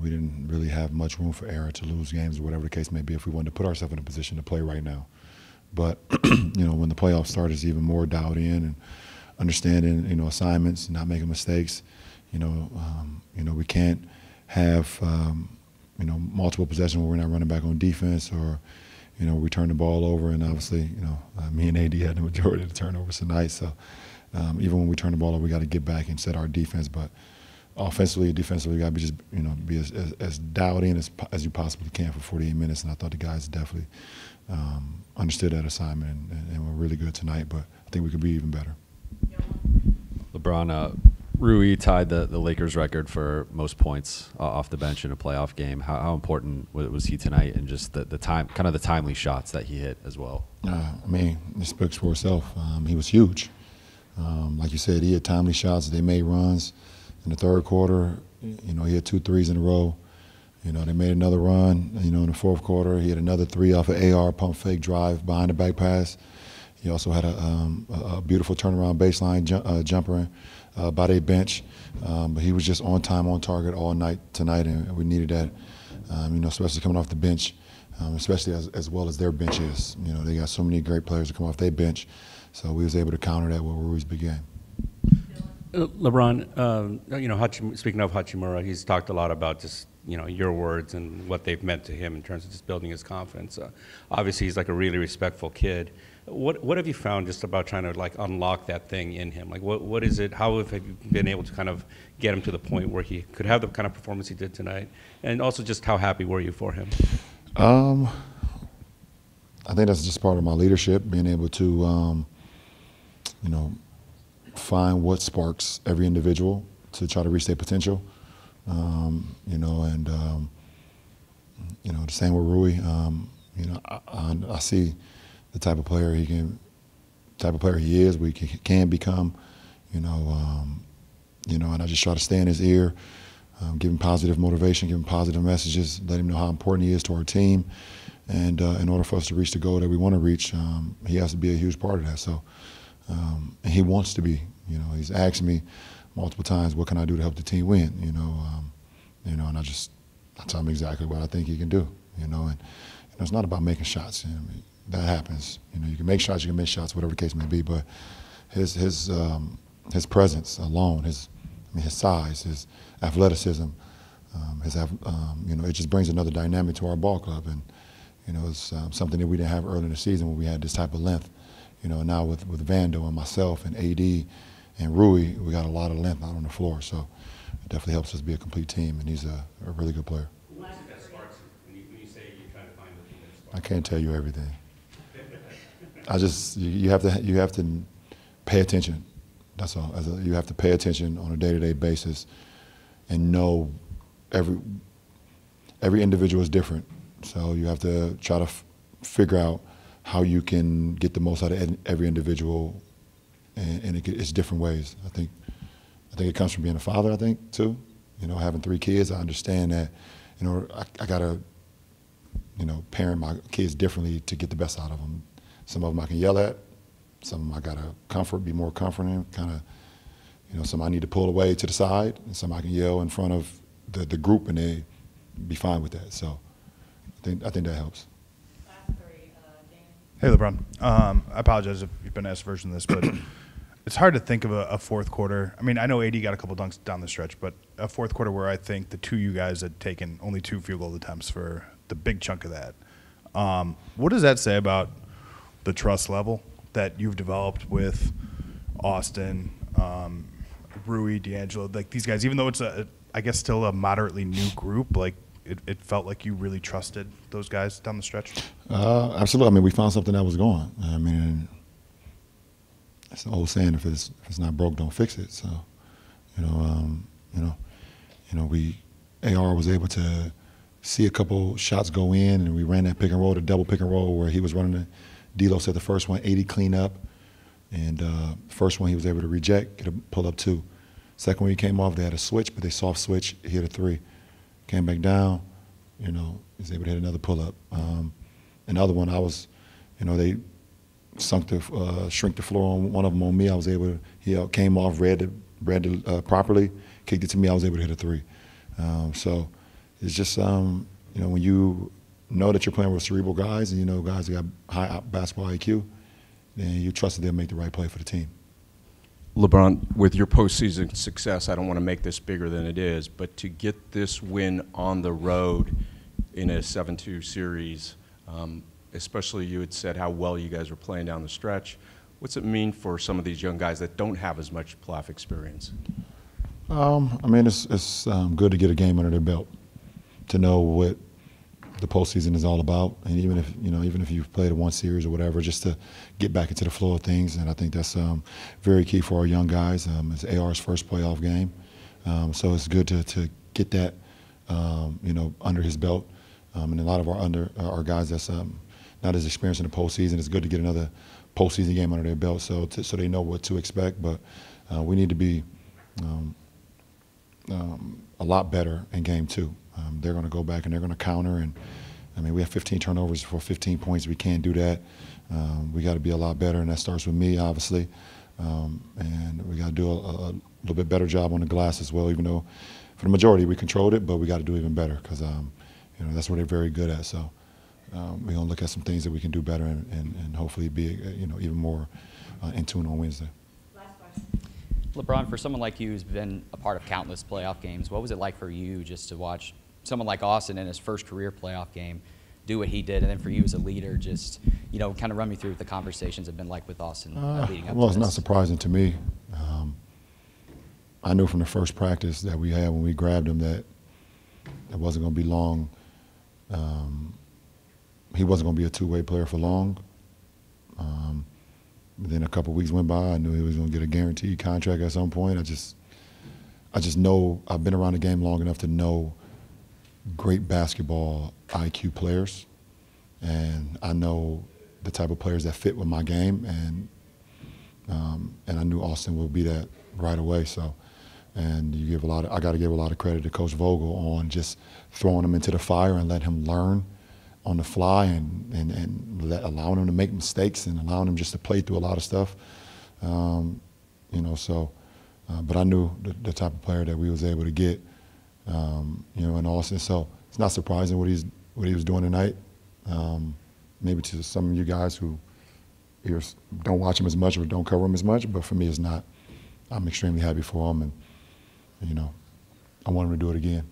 we didn't really have much room for error to lose games or whatever the case may be if we wanted to put ourselves in a position to play right now. But, when the playoffs start, it's even more dialed in and understanding, assignments, not making mistakes. We can't have, multiple possessions where we're not running back on defense or, we turn the ball over. And obviously, me and AD had the majority of the turnovers tonight. So even when we turn the ball over, we got to get back and set our defense. But offensively, defensively, you got to be as dialed in as you possibly can for 48 minutes. And I thought the guys definitely understood that assignment and were really good tonight. But I think we could be even better. LeBron, Rui tied the Lakers record for most points off the bench in a playoff game. How important was he tonight, and just the timely shots that he hit as well? It speaks for itself. He was huge. Like you said, he had timely shots. They made runs in the third quarter. He had 2 threes in a row. They made another run. In the fourth quarter, he had another 3 off an AR pump fake drive behind the back pass. He also had a beautiful turnaround baseline jumper by their bench. But he was just on time, on target all night tonight, and we needed that, especially coming off the bench, especially as well as their bench is. They got so many great players to come off their bench, so we was able to counter that with Rui's big game. LeBron, speaking of Hachimura, he's talked a lot about just, your words and what they've meant to him in terms of just building his confidence. Obviously, he's like a really respectful kid. What have you found just about trying to unlock that thing in him? What is it? How have you been able to kind of get him to the point where he could have the kind of performance he did tonight? And also, just how happy were you for him? I think that's just part of my leadership, being able to, find what sparks every individual to try to reach their potential. The same with Rui. I see the type of player he is, we can become, and I just try to stay in his ear, give him positive motivation, give him positive messages, let him know how important he is to our team. And in order for us to reach the goal that we want to reach, he has to be a huge part of that. So, and he wants to be. He's asked me multiple times, what can I do to help the team win? And I tell him exactly what I think he can do. And it's not about making shots. That happens. You can make shots, you can miss shots, whatever the case may be. But his presence alone, his size, his athleticism, it just brings another dynamic to our ball club. And it's something that we didn't have early in the season when we had this type of length. Now with Vando and myself and AD and Rui, we got a lot of length out on the floor. So it definitely helps us be a complete team, and he's a really good player. When you say you're trying to find the thing that sparks? I can't tell you everything. You have to pay attention. That's all. You have to pay attention on a day-to-day basis, and know every individual is different. So you have to try to figure out how you can get the most out of every individual, and it's different ways. I think it comes from being a father. I think too. Having 3 kids, I understand that. I gotta, parent my kids differently to get the best out of them. Some of them I can yell at. Some of them I gotta be more comforting, kind of. Some I need to pull away to the side, and some I can yell in front of the group, and they be fine with that. So I think that helps. Hey, LeBron. I apologize if you've been asked a version of this, but it's hard to think of a fourth quarter. I know AD got a couple dunks down the stretch, but a fourth quarter where I think the 2 you guys had taken only 2 field goal attempts for the big chunk of that. What does that say about the trust level that you've developed with Austin, Rui, D'Angelo, these guys? Even though it's I guess still a moderately new group, it felt like you really trusted those guys down the stretch? Absolutely. We found something that was going. It's an old saying: if it's not broke, don't fix it. So, AR was able to see a couple shots go in, and we ran that pick and roll, the double pick and roll, where he was running the D'Lo set the first one, 80 clean up, and first one he was able to reject, get a pull up 2. Second one he came off, they had a switch, but they soft switch, he hit a 3. Came back down, he was able to hit another pull-up. Another one, they shrink the floor on one of them on me. I was able to, he came off, read it properly, kicked it to me, I was able to hit a 3. So it's just when you know that you're playing with cerebral guys and guys that got high basketball IQ, then you trust that they'll make the right play for the team. LeBron, with your postseason success, I don't want to make this bigger than it is, but to get this win on the road in a 7-2 series, especially you had said how well you guys were playing down the stretch, what's it mean for some of these young guys that don't have as much playoff experience? It's good to get a game under their belt, to know what the postseason is all about, and even if you've played a one series or whatever, just to get back into the flow of things. And I think that's very key for our young guys. It's AR's first playoff game, so it's good to get that under his belt. And a lot of our guys that's not as experienced in the postseason, it's good to get another postseason game under their belt, so they know what to expect. But we need to be a lot better in game two. They're going to go back and they're going to counter, and we have 15 turnovers for 15 points. We can't do that. We got to be a lot better, and that starts with me, obviously. And we got to do a little bit better job on the glass as well. Even though for the majority we controlled it, but we got to do even better because that's what they're very good at. So we're going to look at some things that we can do better and hopefully be even more in tune on Wednesday. LeBron, for someone like you who's been a part of countless playoff games, what was it like for you just to watch someone like Austin in his first career playoff game do what he did, and then for you as a leader, just kind of run me through what the conversations have been like with Austin leading up to Well, it's this? not surprising to me. I knew from the first practice that we had when we grabbed him that it wasn't going to be long. He wasn't going to be a two-way player for long. Then a couple of weeks went by. I knew he was going to get a guaranteed contract at some point. I just know I've been around the game long enough to know great basketball IQ players, and I know the type of players that fit with my game, and I knew Austin would be that right away. So, and I got to give a lot of credit to Coach Vogel on just throwing him into the fire and let him learn on the fly, and allowing him to make mistakes and allowing him just to play through a lot of stuff. But I knew the type of player that we was able to get, in Austin. So it's not surprising what he was doing tonight. Maybe to some of you guys who don't watch him as much or don't cover him as much, but for me it's not. I'm extremely happy for him, and I want him to do it again.